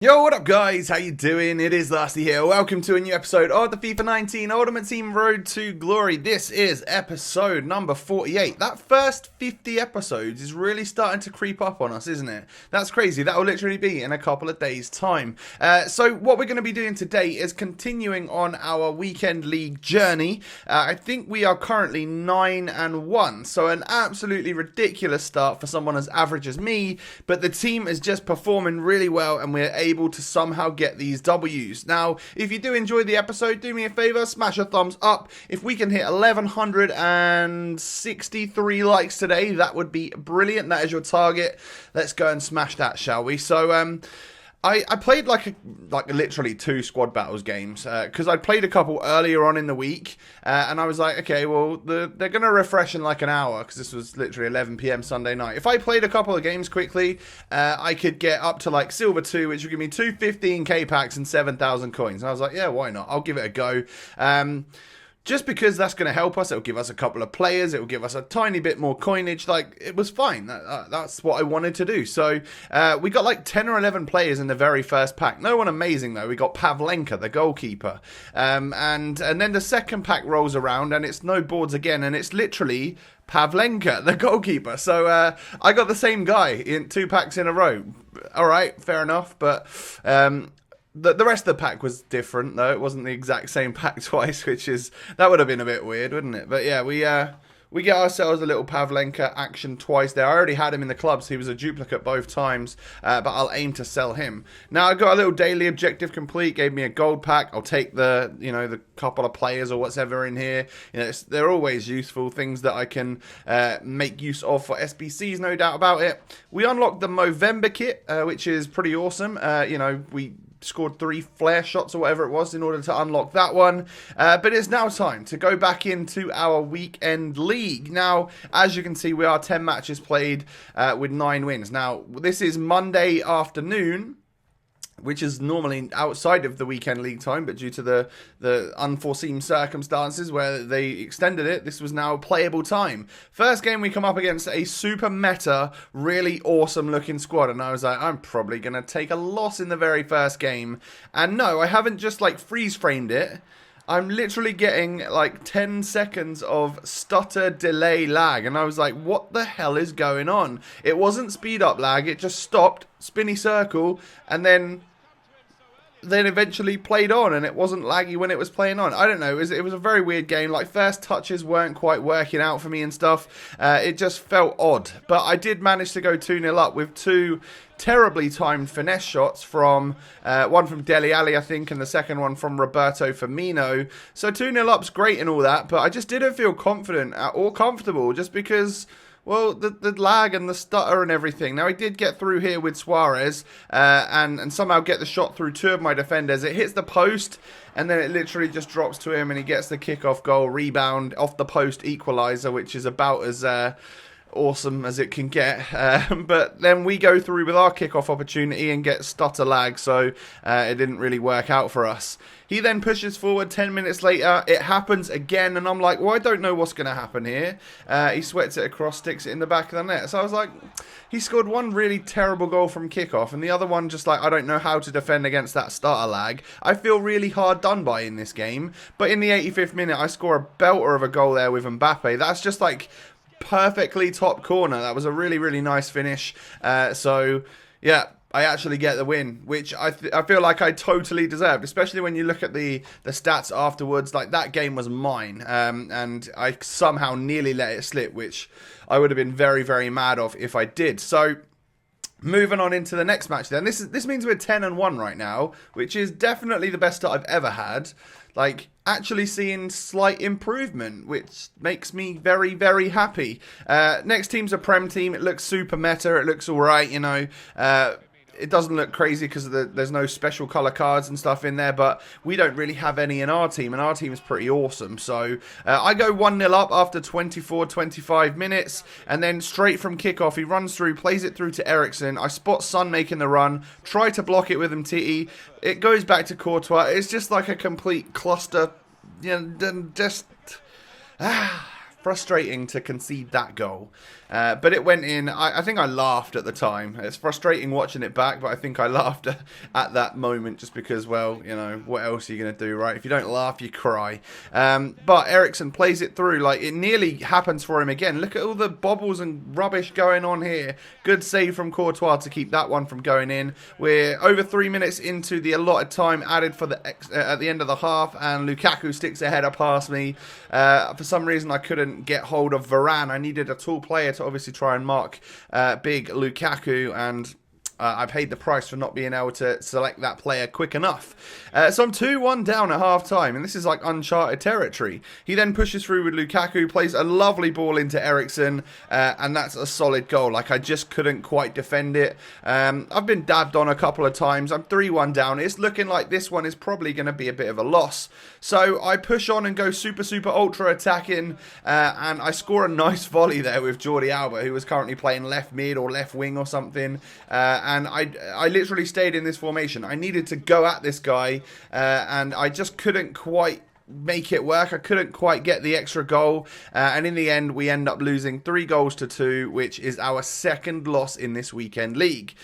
Yo, what up guys? How you doing? It is Lasty here. Welcome to a new episode of the FIFA 19 Ultimate Team Road to Glory. This is episode number 48. That first 50 episodes is really starting to creep up on us, isn't it? That's crazy. That will literally be in a couple of days' time. So what we're going to be doing today is continuing on our weekend league journey. I think we are currently 9-1. So an absolutely ridiculous start for someone as average as me. But the team is just performing really well and we're able to somehow get these W's. Now, if you do enjoy the episode, do me a favor, smash a thumbs up. If we can hit 1163 likes today, that would be brilliant. That is your target. Let's go and smash that, shall we? So, I played like literally 2 squad battles games because I played a couple earlier on in the week and I was like, okay, well they're going to refresh in like an hour because this was literally 11 p.m. Sunday night. If I played a couple of games quickly, I could get up to like Silver 2, which would give me 2 15k packs and 7,000 coins. And I was like, yeah, why not? I'll give it a go. Just because that's going to help us, it'll give us a couple of players, it'll give us a tiny bit more coinage, like, it was fine, that's what I wanted to do. So, we got like 10 or 11 players in the very first pack, no one amazing though, we got Pavlenka, the goalkeeper, and then the second pack rolls around and it's no boards again, and it's literally Pavlenka, the goalkeeper. So, I got the same guy in 2 packs in a row. Alright, fair enough, but, the rest of the pack was different, though. It wasn't the exact same pack twice, that would have been a bit weird, wouldn't it? But yeah, we get ourselves a little Pavlenka action twice there. I already had him in the club, so he was a duplicate both times, but I'll aim to sell him. Now, I got a little daily objective complete, gave me a gold pack. I'll take the couple of players or whatever in here. They're always useful, things that I can make use of for SBCs, no doubt about it. We unlocked the Movember kit, which is pretty awesome. We scored 3 flare shots or whatever it was in order to unlock that one, but it's now time to go back into our weekend league. Now, as you can see, we are 10 matches played with 9 wins. Now, this is Monday afternoon, which is normally outside of the weekend league time, but due to the unforeseen circumstances where they extended it, this was now playable time. First game, we come up against a super meta, really awesome looking squad, and I was like, I'm probably going to take a loss in the very first game. And no, I haven't just like freeze framed it. I'm literally getting like 10 seconds of stutter, delay, lag. And I was like, what the hell is going on? It wasn't speed up lag. It just stopped, spinny circle, and then eventually played on, and it wasn't laggy when it was playing on. I don't know, it was a very weird game. Like, first touches weren't quite working out for me and stuff. It just felt odd, but I did manage to go 2-0 up with 2 terribly timed finesse shots from one from Dele Alli, I think, and the second one from Roberto Firmino. So 2-0 up's great and all that, but I just didn't feel confident or comfortable, just because, well, the lag and the stutter and everything. Now, I did get through here with Suarez and somehow get the shot through 2 of my defenders. It hits the post, and then it literally just drops to him, and he gets the kickoff goal, rebound, off the post equaliser, which is about as awesome as it can get. But then we go through with our kickoff opportunity and get stutter lag, so it didn't really work out for us. He then pushes forward 10 minutes later. It happens again, and I'm like, well, I don't know what's going to happen here. He sweats it across, sticks it in the back of the net. So I was like, he scored one really terrible goal from kickoff, and the other one just like, I don't know how to defend against that starter lag. I feel really hard done by in this game. But in the 85th minute, I score a belter of a goal there with Mbappe. That's just like perfectly top corner. That was a really, really nice finish. So, yeah, I actually get the win, which I feel like I totally deserved, especially when you look at the stats afterwards. Like, that game was mine, and I somehow nearly let it slip, which I would have been very, very mad of if I did. So, moving on into the next match then. This means we're 10-1 right now, which is definitely the best start I've ever had. Like, actually seeing slight improvement, which makes me very, very happy. Next team's a Prem team. It looks super meta. It looks alright, you know. It doesn't look crazy because there's no special colour cards and stuff in there, but we don't really have any in our team, and our team is pretty awesome. So I go 1-0 up after 25 minutes, and then straight from kickoff, he runs through, plays it through to Ericsson. I spot Son making the run, try to block it with Mtiti. It goes back to Courtois. It's just like a complete cluster. You know, just frustrating to concede that goal. But it went in. I think I laughed at the time. It's frustrating watching it back, but I think I laughed at that moment just because, well, you know, what else are you going to do, right? If you don't laugh, you cry. But Eriksen plays it through. Like, it nearly happens for him again. Look at all the bobbles and rubbish going on here. Good save from Courtois to keep that one from going in. We're over 3 minutes into the allotted time added for at the end of the half, and Lukaku sticks a header past me. For some reason, I couldn't get hold of Varane. I needed a tall player to obviously try and mark big Lukaku, and I paid the price for not being able to select that player quick enough. So I'm 2-1 down at half-time, and this is like uncharted territory. He then pushes through with Lukaku, plays a lovely ball into Eriksen, and that's a solid goal. Like, I just couldn't quite defend it. I've been dabbed on a couple of times. I'm 3-1 down. It's looking like this one is probably going to be a bit of a loss. So I push on and go super ultra attacking, and I score a nice volley there with Jordi Alba, who was currently playing left mid or left wing or something. And I literally stayed in this formation. I needed to go at this guy, and I just couldn't quite make it work. I couldn't quite get the extra goal, and in the end we end up losing 3-2, which is our second loss in this weekend league.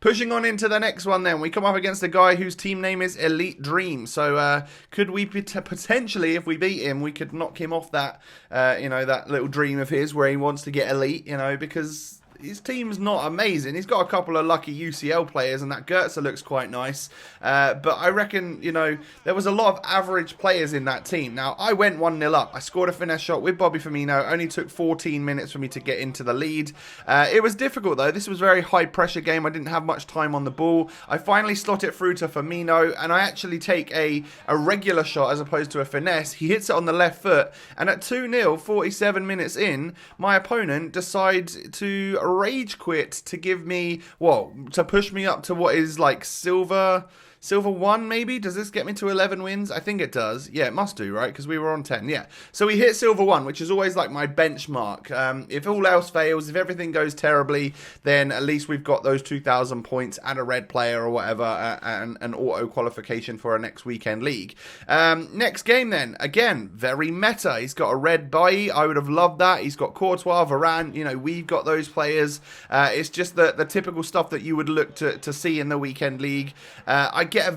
Pushing on into the next one then, we come up against a guy whose team name is Elite Dream. So could we potentially, if we beat him, we could knock him off that, that little dream of his where he wants to get elite, because his team's not amazing. He's got a couple of lucky UCL players, and that Goetze looks quite nice. But I reckon, there was a lot of average players in that team. Now, I went 1-0 up. I scored a finesse shot with Bobby Firmino. It only took 14 minutes for me to get into the lead. It was difficult, though. This was a very high-pressure game. I didn't have much time on the ball. I finally slot it through to Firmino, and I actually take a regular shot as opposed to a finesse. He hits it on the left foot, and at 2-0, 47 minutes in, my opponent decides to rage quit to give me, to push me up to what is like silver 1 maybe? Does this get me to 11 wins? I think it does. Yeah, it must do, right? Because we were on 10, yeah. So we hit silver 1, which is always like my benchmark. If all else fails, if everything goes terribly, then at least we've got those 2,000 points and a red player or whatever, and an auto qualification for our next weekend league. Next game then, again, very meta. He's got a red Bailly. I would have loved that. He's got Courtois, Varane. We've got those players. It's just the typical stuff that you would look to see in the weekend league. I get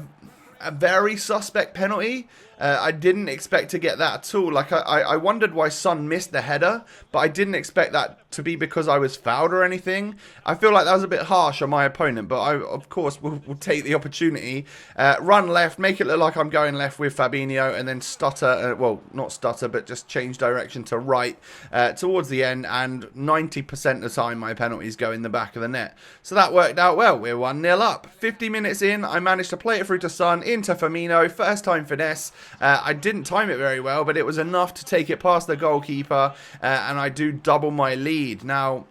a very suspect penalty. I didn't expect to get that at all. Like, I wondered why Son missed the header, but I didn't expect that to be because I was fouled or anything. I feel like that was a bit harsh on my opponent, but I, of course, will take the opportunity. Run left, make it look like I'm going left with Fabinho, and then stutter, not stutter, but just change direction to right towards the end, and 90% of the time my penalties go in the back of the net. So that worked out well. We're 1-0 up. 50 minutes in, I managed to play it through to Son, into Firmino, first time finesse. I didn't time it very well, but it was enough to take it past the goalkeeper, and I do double my lead. Now,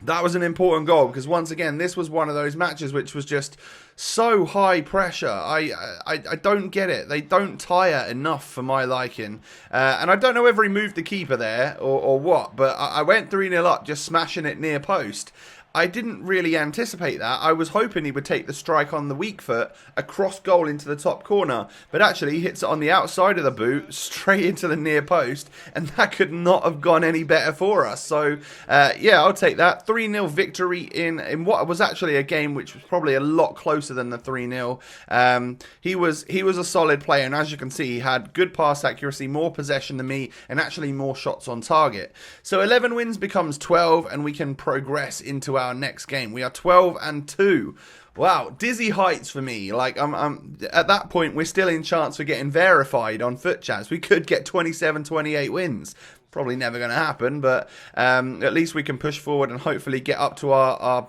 that was an important goal because, once again, this was one of those matches which was just so high pressure. I don't get it. They don't tire enough for my liking. And I don't know whether he moved the keeper there or what, but I went 3-0 up just smashing it near post. I didn't really anticipate that. I was hoping he would take the strike on the weak foot, across goal into the top corner, but actually he hits it on the outside of the boot, straight into the near post, and that could not have gone any better for us. So, yeah, I'll take that. 3-0 victory in what was actually a game which was probably a lot closer than the 3-0. He was a solid player, and as you can see, he had good pass accuracy, more possession than me, and actually more shots on target. So 11 wins becomes 12, and we can progress into our next game. We are 12-2. Wow, dizzy heights for me. Like, I'm at that point, we're still in chance for getting verified on Foot Chats. We could get 27, 28 wins. Probably never going to happen, but at least we can push forward and hopefully get up to our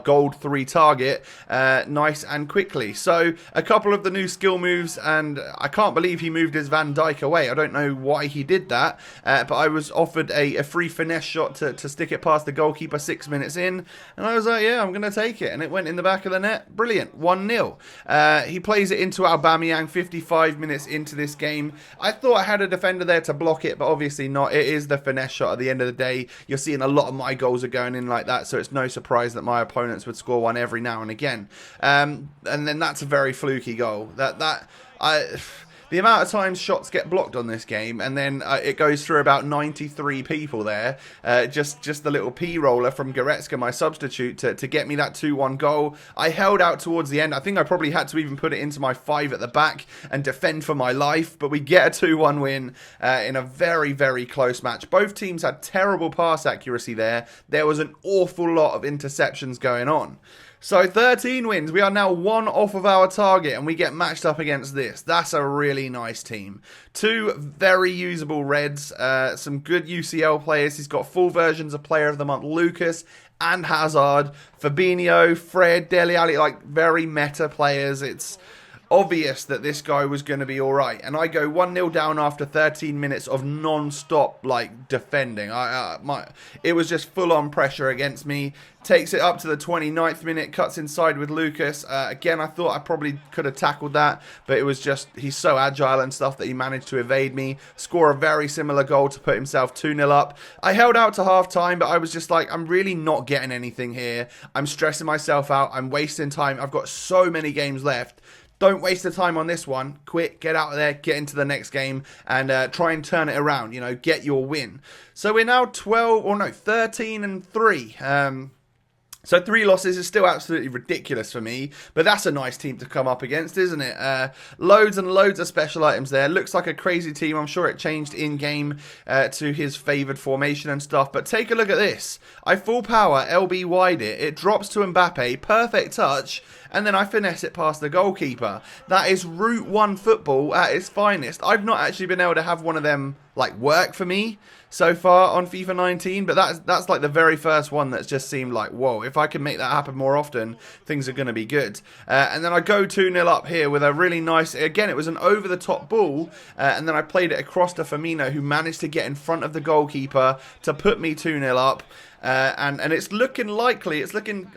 gold 3 target nice and quickly. So a couple of the new skill moves, and I can't believe he moved his Van Dijk away. I don't know why he did that, but I was offered a free finesse shot to stick it past the goalkeeper 6 minutes in, and I was like, yeah, I'm going to take it, and it went in the back of the net. Brilliant. 1-0. He plays it into Aubameyang 55 minutes into this game. I thought I had a defender there to block it, but obviously not. It is the finesse shot at the end of the day. You're seeing a lot of my goals are going in like that, so it's no surprise that my opponents would score one every now and again, and then that's a very fluky goal. the amount of times shots get blocked on this game, and then it goes through about 93 people there. Just the little P-roller from Goretzka, my substitute, to get me that 2-1 goal. I held out towards the end. I think I probably had to even put it into my 5 at the back and defend for my life, but we get a 2-1 win in a very, very close match. Both teams had terrible pass accuracy there. There was an awful lot of interceptions going on. So 13 wins. We are now 1 off of our target, and we get matched up against this. That's a really nice team. 2 very usable Reds, some good UCL players. He's got full versions of Player of the Month, Lucas and Hazard, Fabinho, Fred, Dele Alli, like very meta players. It's obvious that this guy was going to be alright, and I go 1-0 down after 13 minutes of non-stop like defending. It was just full-on pressure against me. Takes it up to the 29th minute, cuts inside with Lucas. Again, I thought I probably could have tackled that, but it was just, he's so agile and stuff that he managed to evade me, score a very similar goal to put himself 2-0 up. I held out to half-time, but I was just like, I'm really not getting anything here. I'm stressing myself out. I'm wasting time. I've got so many games left. Don't waste the time on this one. Quit, get out of there, get into the next game, and try and turn it around. You know, get your win. So we're now 13-3. So 3 losses is still absolutely ridiculous for me, but that's a nice team to come up against, isn't it? Loads and loads of special items there. Looks like a crazy team. I'm sure it changed in-game to his favoured formation and stuff, but take a look at this. I full power, LB wide it. It drops to Mbappe, perfect touch, and then I finesse it past the goalkeeper. That is Route 1 football at its finest. I've not actually been able to have one of them like work for me so far on FIFA 19, but that's like the very first one that's just seemed like, whoa, if I can make that happen more often, things are going to be good. And then I go 2-0 up here with a really nice, again, it was an over-the-top ball, and then I played it across to Firmino, who managed to get in front of the goalkeeper to put me 2-0 up. And it's looking likely,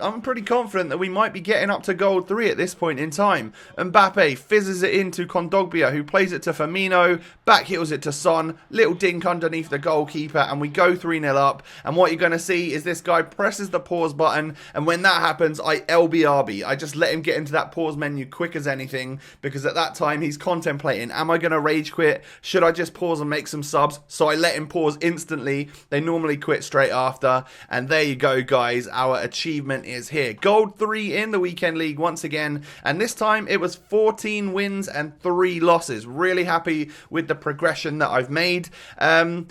I'm pretty confident that we might be getting up to goal 3 at this point in time. Mbappe fizzes it into Kondogbia, who plays it to Firmino, back heels it to Son, little dink underneath the goalkeeper, and we go 3-0 up. And what you're going to see is this guy presses the pause button, and when that happens, I LBRB. I just let him get into that pause menu quick as anything, because at that time he's contemplating, am I going to rage quit? Should I just pause and make some subs? So I let him pause instantly. They normally quit straight after. And there you go, guys. Our achievement is here. Gold 3 in the Weekend League once again. And this time it was 14 wins and 3 losses. Really happy with the progression that I've made. I'm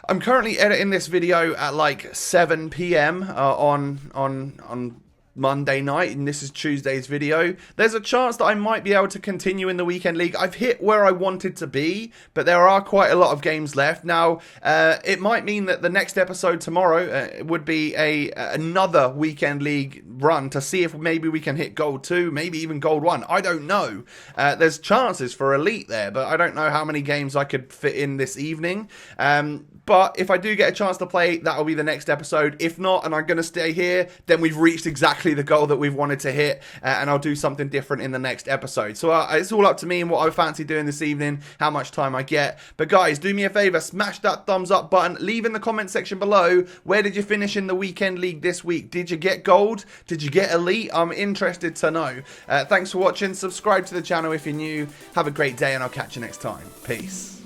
currently editing this video at like 7 PM on Monday night, and this is Tuesday's video. There's a chance that I might be able to continue in the Weekend League. I've hit where I wanted to be, but there are quite a lot of games left. Now, it might mean that the next episode tomorrow would be another Weekend League run to see if maybe we can hit Gold 2, maybe even Gold 1. I don't know. There's chances for Elite there, but I don't know how many games I could fit in this evening. But if I do get a chance to play, that'll be the next episode. If not, and I'm going to stay here, then we've reached exactly the goal that we've wanted to hit, and I'll do something different in the next episode. So it's all up to me and what I fancy doing this evening, how much time I get. But guys, do me a favor, smash that thumbs up button, leave in the comment section below, where did you finish in the Weekend League this week? Did you get gold? Did you get elite? I'm interested to know. Thanks for watching, subscribe to the channel if you're new, have a great day, and I'll catch you next time. Peace.